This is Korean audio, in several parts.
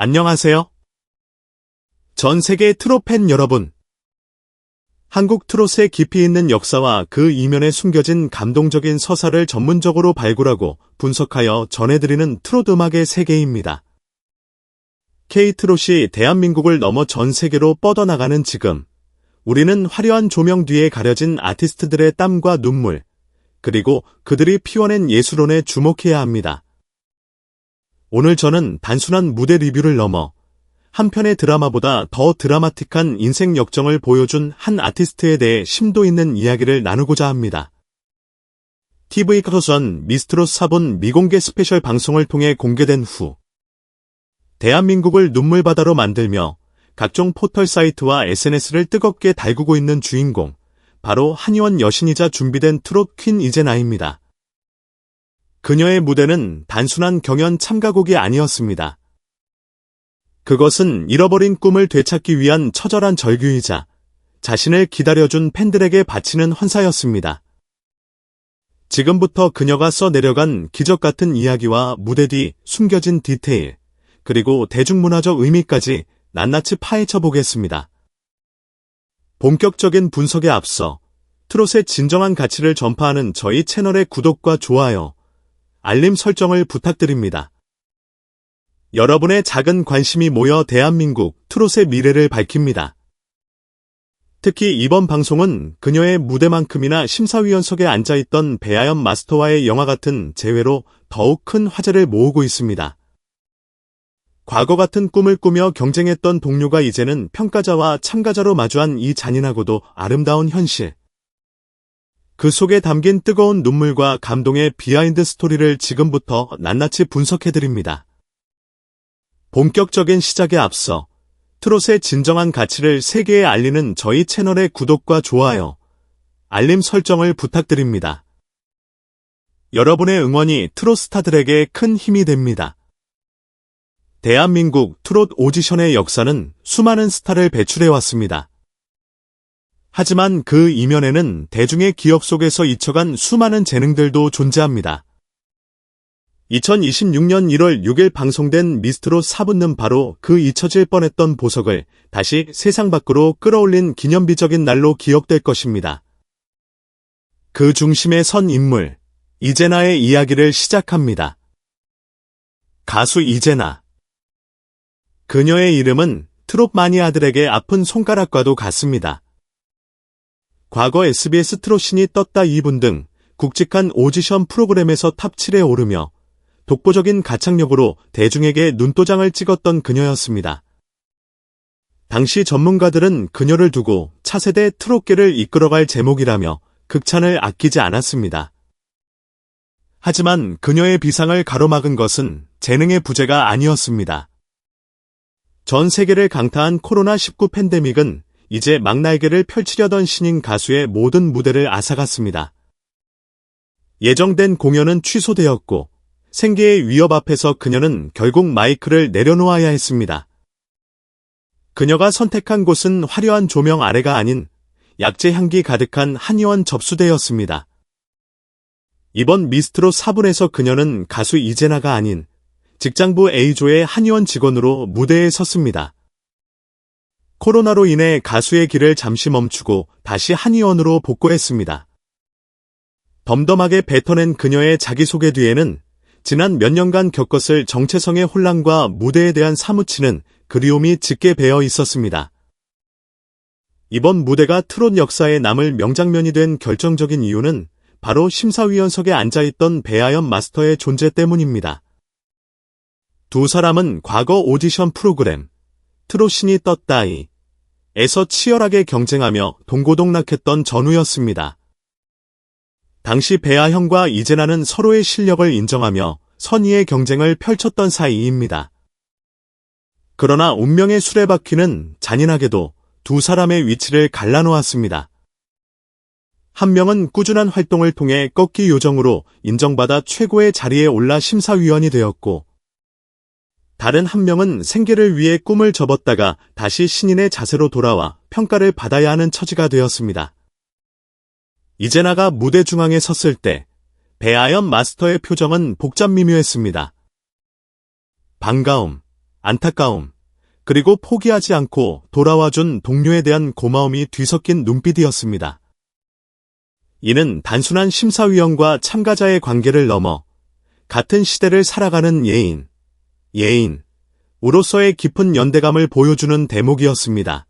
안녕하세요. 전 세계 트롯 팬 여러분. 한국 트롯의 깊이 있는 역사와 그 이면에 숨겨진 감동적인 서사를 전문적으로 발굴하고 분석하여 전해드리는 트롯 음악의 세계입니다. K-트롯이 대한민국을 넘어 전 세계로 뻗어나가는 지금, 우리는 화려한 조명 뒤에 가려진 아티스트들의 땀과 눈물, 그리고 그들이 피워낸 예술혼에 주목해야 합니다. 오늘 저는 단순한 무대 리뷰를 넘어 한 편의 드라마보다 더 드라마틱한 인생 역정을 보여준 한 아티스트에 대해 심도 있는 이야기를 나누고자 합니다. TV카소선 미스트롯 4분 미공개 스페셜 방송을 통해 공개된 후 대한민국을 눈물바다로 만들며 각종 포털 사이트와 SNS를 뜨겁게 달구고 있는 주인공, 바로 한의원 여신이자 준비된 트롯 퀸 이재나입니다. 그녀의 무대는 단순한 경연 참가곡이 아니었습니다. 그것은 잃어버린 꿈을 되찾기 위한 처절한 절규이자 자신을 기다려준 팬들에게 바치는 헌사였습니다. 지금부터 그녀가 써내려간 기적 같은 이야기와 무대 뒤 숨겨진 디테일, 그리고 대중문화적 의미까지 낱낱이 파헤쳐 보겠습니다. 본격적인 분석에 앞서 트롯의 진정한 가치를 전파하는 저희 채널의 구독과 좋아요, 알림 설정을 부탁드립니다. 여러분의 작은 관심이 모여 대한민국 트롯의 미래를 밝힙니다. 특히 이번 방송은 그녀의 무대만큼이나 심사위원석에 앉아있던 배아연 마스터와의 영화 같은 재회로 더욱 큰 화제를 모으고 있습니다. 과거 같은 꿈을 꾸며 경쟁했던 동료가 이제는 평가자와 참가자로 마주한 이 잔인하고도 아름다운 현실. 그 속에 담긴 뜨거운 눈물과 감동의 비하인드 스토리를 지금부터 낱낱이 분석해드립니다. 본격적인 시작에 앞서 트롯의 진정한 가치를 세계에 알리는 저희 채널의 구독과 좋아요, 알림 설정을 부탁드립니다. 여러분의 응원이 트롯 스타들에게 큰 힘이 됩니다. 대한민국 트롯 오디션의 역사는 수많은 스타를 배출해왔습니다. 하지만 그 이면에는 대중의 기억 속에서 잊혀간 수많은 재능들도 존재합니다. 2026년 1월 6일 방송된 미스트롯 4분는 바로 그 잊혀질 뻔했던 보석을 다시 세상 밖으로 끌어올린 기념비적인 날로 기억될 것입니다. 그 중심에 선 인물, 이재나의 이야기를 시작합니다. 가수 이재나. 그녀의 이름은 트롯 마니아들에게 아픈 손가락과도 같습니다. 과거 SBS 트롯 신이 떴다 2분 등 굵직한 오디션 프로그램에서 탑 7에 오르며 독보적인 가창력으로 대중에게 눈도장을 찍었던 그녀였습니다. 당시 전문가들은 그녀를 두고 차세대 트롯계를 이끌어갈 제목이라며 극찬을 아끼지 않았습니다. 하지만 그녀의 비상을 가로막은 것은 재능의 부재가 아니었습니다. 전 세계를 강타한 코로나19 팬데믹은 이제 막날개를 펼치려던 신인 가수의 모든 무대를 앗아갔습니다. 예정된 공연은 취소되었고 생계의 위협 앞에서 그녀는 결국 마이크를 내려놓아야 했습니다. 그녀가 선택한 곳은 화려한 조명 아래가 아닌 약재 향기 가득한 한의원 접수대였습니다. 이번 미스트롯 4분에서 그녀는 가수 이재나가 아닌 직장부 A조의 한의원 직원으로 무대에 섰습니다. 코로나로 인해 가수의 길을 잠시 멈추고 다시 한의원으로 복구했습니다. 덤덤하게 뱉어낸 그녀의 자기소개 뒤에는 지난 몇 년간 겪었을 정체성의 혼란과 무대에 대한 사무치는 그리움이 짙게 배어 있었습니다. 이번 무대가 트롯 역사에 남을 명장면이 된 결정적인 이유는 바로 심사위원석에 앉아있던 배아연 마스터의 존재 때문입니다. 두 사람은 과거 오디션 프로그램 트롯 신이 떴다이 에서 치열하게 경쟁하며 동고동락했던 전우였습니다. 당시 배아현과 이재나는 서로의 실력을 인정하며 선의의 경쟁을 펼쳤던 사이입니다. 그러나 운명의 수레바퀴는 잔인하게도 두 사람의 위치를 갈라놓았습니다. 한 명은 꾸준한 활동을 통해 꺾기 요정으로 인정받아 최고의 자리에 올라 심사위원이 되었고, 다른 한 명은 생계를 위해 꿈을 접었다가 다시 신인의 자세로 돌아와 평가를 받아야 하는 처지가 되었습니다. 이재나가 무대 중앙에 섰을 때 배아연 마스터의 표정은 복잡 미묘했습니다. 반가움, 안타까움, 그리고 포기하지 않고 돌아와준 동료에 대한 고마움이 뒤섞인 눈빛이었습니다. 이는 단순한 심사위원과 참가자의 관계를 넘어 같은 시대를 살아가는 예인으로서의 깊은 연대감을 보여주는 대목이었습니다.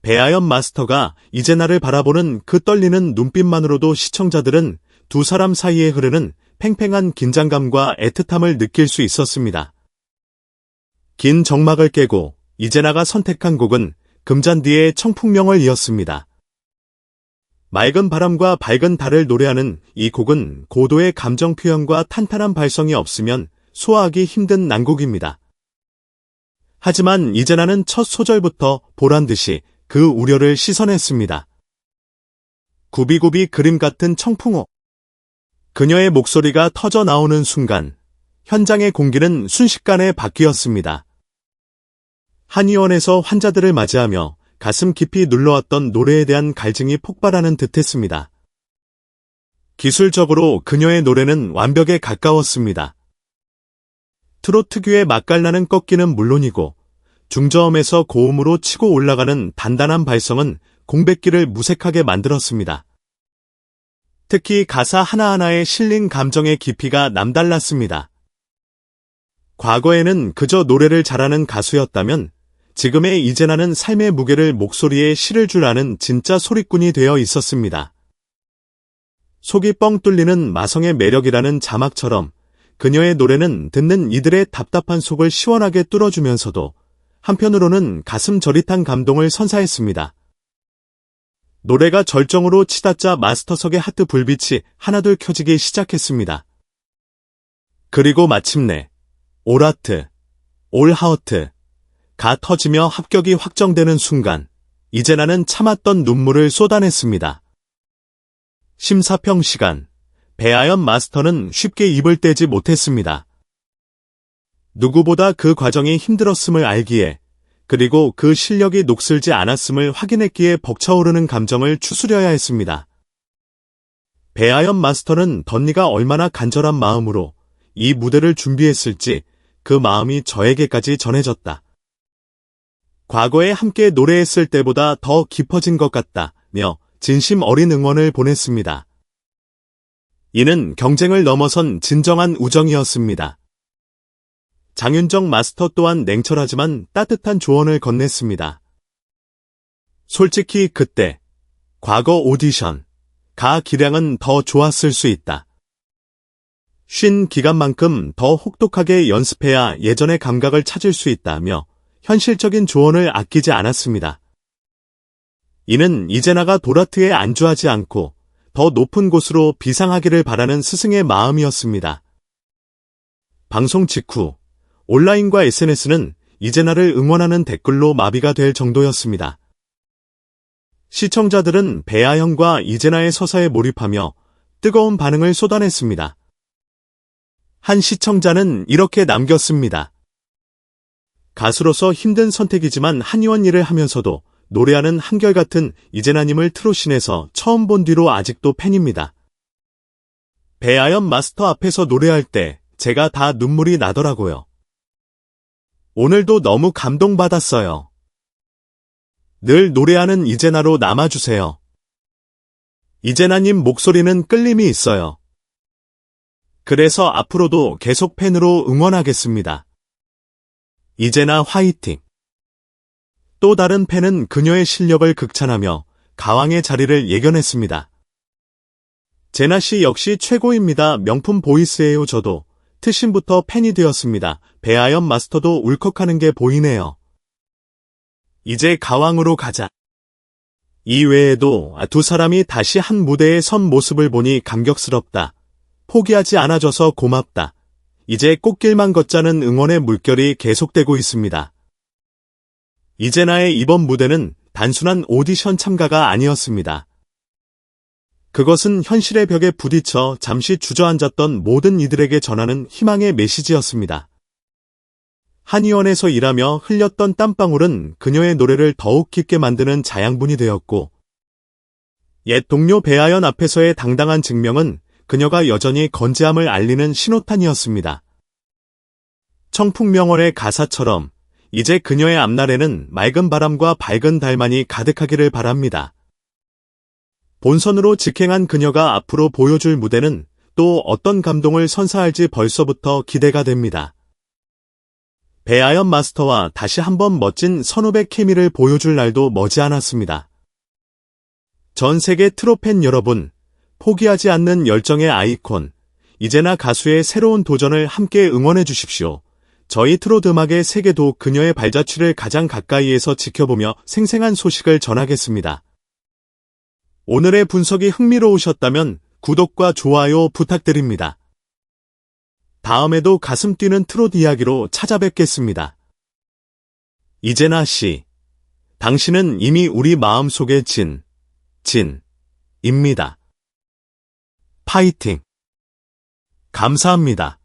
배아연 마스터가 이제 나를 바라보는 그 떨리는 눈빛만으로도 시청자들은 두 사람 사이에 흐르는 팽팽한 긴장감과 애틋함을 느낄 수 있었습니다. 긴 정막을 깨고 이제나가 선택한 곡은 금잔디의 청풍명을 이었습니다. 맑은 바람과 밝은 달을 노래하는 이 곡은 고도의 감정 표현과 탄탄한 발성이 없으면 소화하기 힘든 난곡입니다. 하지만 이제나는 첫 소절부터 보란듯이 그 우려를 씻어냈습니다. 구비구비 그림 같은 청풍호. 그녀의 목소리가 터져 나오는 순간 현장의 공기는 순식간에 바뀌었습니다. 한의원에서 환자들을 맞이하며 가슴 깊이 눌러왔던 노래에 대한 갈증이 폭발하는 듯했습니다. 기술적으로 그녀의 노래는 완벽에 가까웠습니다. 트롯 특유의 맛깔나는 꺾기는 물론이고 중저음에서 고음으로 치고 올라가는 단단한 발성은 공백기를 무색하게 만들었습니다. 특히 가사 하나하나에 실린 감정의 깊이가 남달랐습니다. 과거에는 그저 노래를 잘하는 가수였다면 지금의 이제나는 삶의 무게를 목소리에 실을 줄 아는 진짜 소리꾼이 되어 있었습니다. 속이 뻥 뚫리는 마성의 매력이라는 자막처럼 그녀의 노래는 듣는 이들의 답답한 속을 시원하게 뚫어주면서도 한편으로는 가슴 저릿한 감동을 선사했습니다. 노래가 절정으로 치닫자 마스터석의 하트 불빛이 하나둘 켜지기 시작했습니다. 그리고 마침내 올 하트, 올 하어트 가 터지며 합격이 확정되는 순간 이제나는 참았던 눈물을 쏟아냈습니다. 심사평 시간, 배아연 마스터는 쉽게 입을 떼지 못했습니다. 누구보다 그 과정이 힘들었음을 알기에 그리고 그 실력이 녹슬지 않았음을 확인했기에 벅차오르는 감정을 추스려야 했습니다. 배아연 마스터는 덧니가 얼마나 간절한 마음으로 이 무대를 준비했을지 그 마음이 저에게까지 전해졌다. 과거에 함께 노래했을 때보다 더 깊어진 것 같다며 진심 어린 응원을 보냈습니다. 이는 경쟁을 넘어선 진정한 우정이었습니다. 장윤정 마스터 또한 냉철하지만 따뜻한 조언을 건넸습니다. 솔직히 그때 과거 오디션 가 기량은 더 좋았을 수 있다. 쉰 기간만큼 더 혹독하게 연습해야 예전의 감각을 찾을 수 있다며 현실적인 조언을 아끼지 않았습니다. 이는 이제나가 도라트에 안주하지 않고 더 높은 곳으로 비상하기를 바라는 스승의 마음이었습니다. 방송 직후 온라인과 SNS는 이제나를 응원하는 댓글로 마비가 될 정도였습니다. 시청자들은 배아연과 이제나의 서사에 몰입하며 뜨거운 반응을 쏟아냈습니다. 한 시청자는 이렇게 남겼습니다. 가수로서 힘든 선택이지만 한의원 일을 하면서도 노래하는 한결같은 이제나님을 트롯신에서 처음 본 뒤로 아직도 팬입니다. 배아연 마스터 앞에서 노래할 때 제가 다 눈물이 나더라고요. 오늘도 너무 감동받았어요. 늘 노래하는 이제나로 남아주세요. 이제나님 목소리는 끌림이 있어요. 그래서 앞으로도 계속 팬으로 응원하겠습니다. 이제나 화이팅! 또 다른 팬은 그녀의 실력을 극찬하며 가왕의 자리를 예견했습니다. 제나 씨 역시 최고입니다. 명품 보이스예요. 저도 트신부터 팬이 되었습니다. 배아연 마스터도 울컥하는 게 보이네요. 이제 가왕으로 가자. 이 외에도 두 사람이 다시 한 무대에 선 모습을 보니 감격스럽다. 포기하지 않아줘서 고맙다. 이제 꽃길만 걷자는 응원의 물결이 계속되고 있습니다. 이제나의 이번 무대는 단순한 오디션 참가가 아니었습니다. 그것은 현실의 벽에 부딪혀 잠시 주저앉았던 모든 이들에게 전하는 희망의 메시지였습니다. 한의원에서 일하며 흘렸던 땀방울은 그녀의 노래를 더욱 깊게 만드는 자양분이 되었고, 옛 동료 배아연 앞에서의 당당한 증명은 그녀가 여전히 건재함을 알리는 신호탄이었습니다. 청풍명월의 가사처럼 이제 그녀의 앞날에는 맑은 바람과 밝은 달만이 가득하기를 바랍니다. 본선으로 직행한 그녀가 앞으로 보여줄 무대는 또 어떤 감동을 선사할지 벌써부터 기대가 됩니다. 배아연 마스터와 다시 한번 멋진 선후배 케미를 보여줄 날도 머지않았습니다. 전 세계 트로팬 여러분, 포기하지 않는 열정의 아이콘, 이제나 가수의 새로운 도전을 함께 응원해 주십시오. 저희 트롯 음악의 세계도 그녀의 발자취를 가장 가까이에서 지켜보며 생생한 소식을 전하겠습니다. 오늘의 분석이 흥미로우셨다면 구독과 좋아요 부탁드립니다. 다음에도 가슴 뛰는 트롯 이야기로 찾아뵙겠습니다. 이재나 씨, 당신은 이미 우리 마음속의 진입니다. 파이팅! 감사합니다.